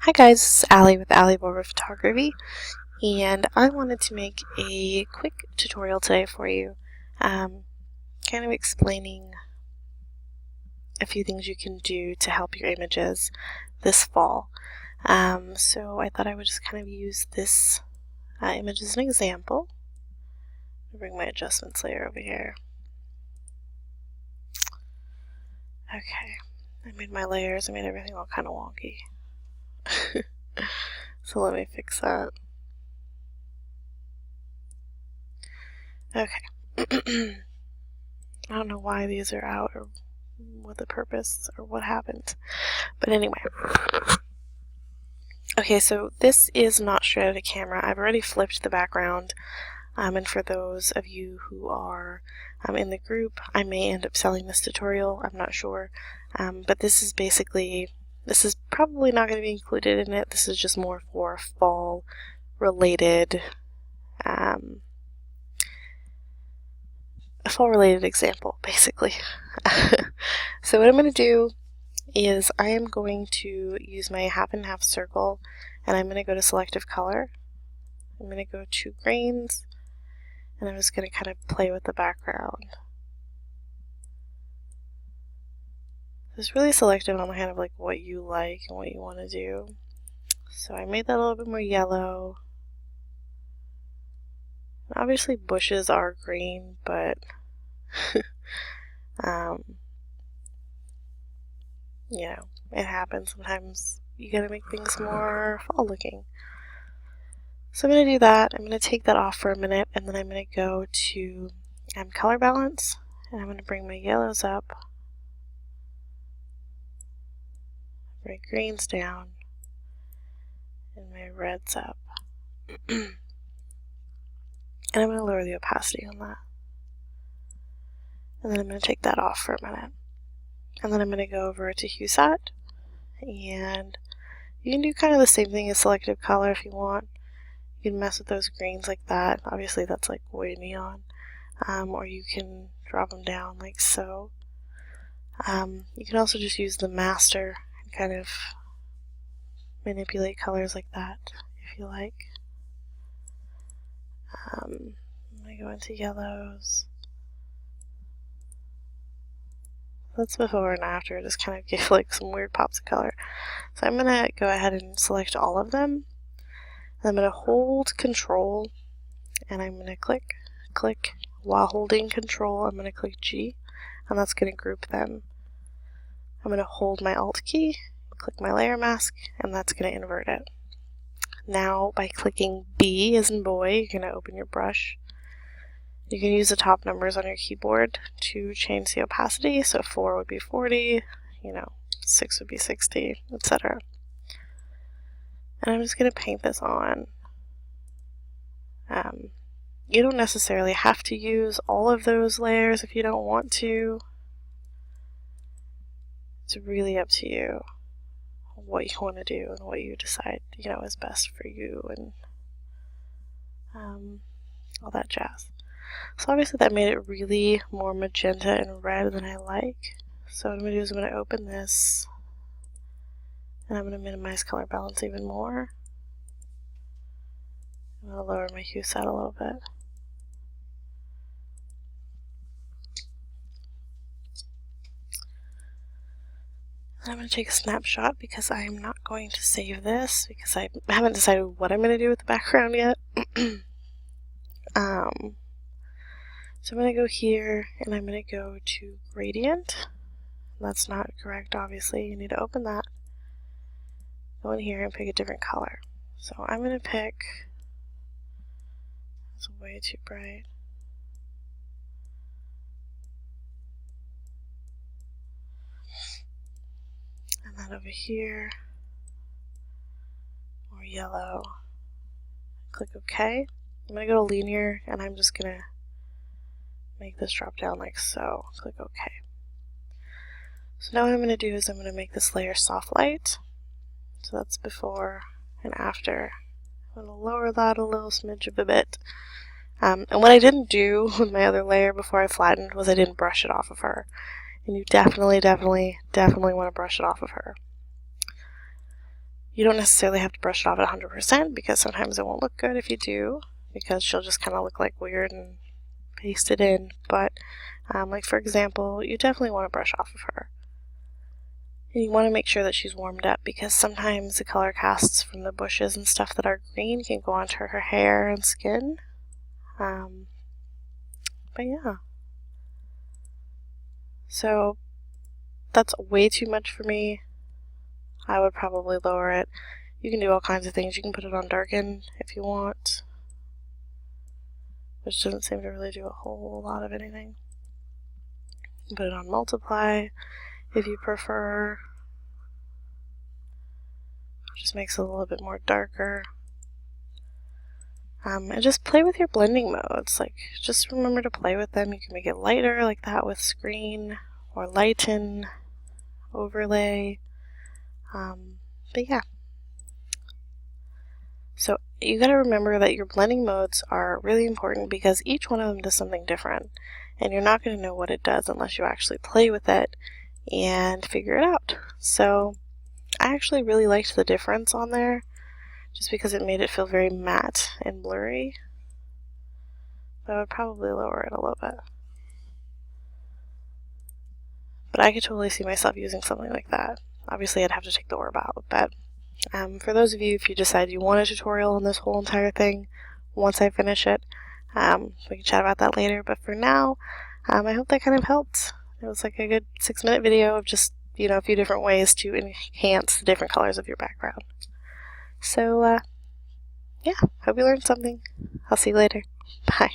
Hi guys, this is Allie with Allie Borba Photography, and I wanted to make a quick tutorial today for you, kind of explaining a few things you can do to help your images this fall. So I thought I would just kind of use this image as an example. I'll bring my adjustments layer over here. Okay, I made my layers, I made everything all kind of wonky. So let me fix that. Okay. I don't know why these are out or what the purpose or what happened. But anyway. Okay, so this is not straight out of camera. I've already flipped the background. And for those of you who are in the group, I may end up selling this tutorial. I'm not sure. But this is probably not going to be included in it. This is just more for fall related a fall related example, basically. So what I'm going to do is I am going to use my half and half circle, and I'm going to go to selective color. I'm going to go to grains, and I'm just going to kind of play with the background. It's really selective on kind of like what you like and what you want to do. So I made that a little bit more yellow. And obviously bushes are green, but you know, it happens. Sometimes you gotta make things more fall looking. So I'm gonna do that. I'm gonna take that off for a minute, and then I'm gonna go to color balance, and I'm gonna bring my yellows up, my greens down, and my reds up. And I'm going to lower the opacity on that. And then I'm going to take that off for a minute. And then I'm going to go over to hue set. And you can do kind of the same thing as selective color if you want. You can mess with those greens like that. Obviously that's like way neon. Or you can drop them down like so. You can also just use the master and kind of manipulate colors like that if you like. I'm going to go into yellows. That's before and after, just kind of give like some weird pops of color. So I'm going to go ahead and select all of them. I'm going to hold Control, and I'm going to click. While holding Control, I'm going to click G, and that's going to group them. I'm going to hold my Alt key, click my layer mask, and that's going to invert it. Now, by clicking B as in boy, you're going to open your brush. You can use the top numbers on your keyboard to change the opacity. So 4 would be 40, 6 would be 60, etc. And I'm just going to paint this on. You don't necessarily have to use all of those layers if you don't want to. It's really up to you what you want to do and what you decide, is best for you, and all that jazz. So obviously that made it really more magenta and red than I like. So what I'm going to do is I'm going to open this, and I'm going to minimize color balance even more. I'm going to lower my hue set a little bit. I'm going to take a snapshot because I'm not going to save this because I haven't decided what I'm going to do with the background yet. So I'm going to go here, and I'm going to go to gradient. That's not correct, obviously. You need to open that. Go in here and pick a different color. So I'm going to pick, it's way too bright. And then over here, more yellow. Click OK. I'm going to go to linear, and I'm just going to make this drop down like so. Click OK. So now what I'm going to do is I'm going to make this layer soft light. So that's before and after. I'm going to lower that a little smidge of a bit. And what I didn't do with my other layer before I flattened was I didn't brush it off of her. And you definitely want to brush it off of her. You don't necessarily have to brush it off at 100% because sometimes it won't look good if you do, because she'll just kind of look like weird and pasted in. But like for example, you definitely want to brush off of her. And you want to make sure that she's warmed up, because sometimes the color casts from the bushes and stuff that are green can go onto her hair and skin. But yeah. So that's way too much for me. I would probably lower it. You can do all kinds of things. You can put it on darken if you want, which doesn't seem to really do a whole lot of anything. You can put it on multiply if you prefer. Just makes it a little bit more darker. And just play with your blending modes. Like, just remember to play with them. You can make it lighter like that with screen, or lighten, overlay. But yeah. So you gotta remember that your blending modes are really important, because each one of them does something different, and you're not gonna know what it does unless you actually play with it and figure it out. So I actually really liked the difference on there, just because it made it feel very matte and blurry. But I would probably lower it a little bit. But I could totally see myself using something like that. Obviously I'd have to take the orb out, but for those of you, if you decide you want a tutorial on this whole entire thing, once I finish it, we can chat about that later. But for now, I hope that kind of helped. It was like a good 6-minute video of just, a few different ways to enhance the different colors of your background. So, yeah, hope you learned something. I'll see you later. Bye.